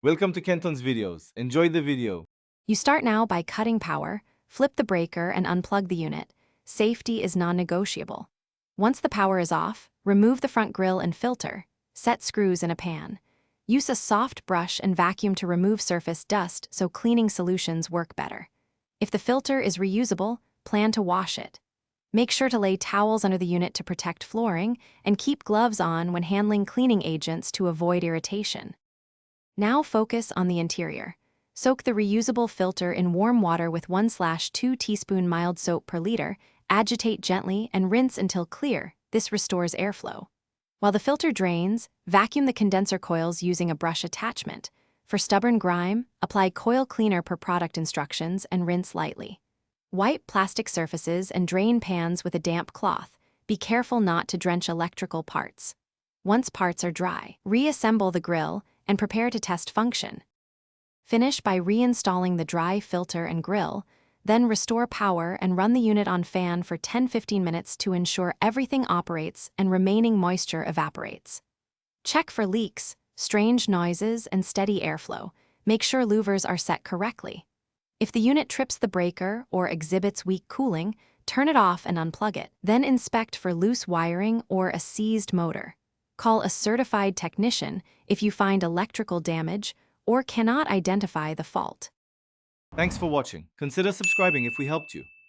Welcome to Kenton's videos. Enjoy the video. You start now by cutting power, flip the breaker and unplug the unit. Safety is non-negotiable. Once the power is off, remove the front grille and filter. Set screws in a pan. Use a soft brush and vacuum to remove surface dust so cleaning solutions work better. If the filter is reusable, plan to wash it. Make sure to lay towels under the unit to protect flooring and keep gloves on when handling cleaning agents to avoid irritation. Now focus on the interior. Soak the reusable filter in warm water with 1/2 teaspoon mild soap per liter, agitate gently and rinse until clear. This restores airflow. While the filter drains, vacuum the condenser coils using a brush attachment. For stubborn grime, apply coil cleaner per product instructions and rinse lightly. Wipe plastic surfaces and drain pans with a damp cloth. Be careful not to drench electrical parts. Once parts are dry, reassemble the grill and prepare to test function. Finish by reinstalling the dry filter and grill, then restore power and run the unit on fan for 10-15 minutes to ensure everything operates and remaining moisture evaporates. Check for leaks, strange noises, and steady airflow. Make sure louvers are set correctly. If the unit trips the breaker or exhibits weak cooling, turn it off and unplug it. Then inspect for loose wiring or a seized motor. Call a certified technician if you find electrical damage or cannot identify the fault. Thanks for watching. Consider subscribing if we helped you.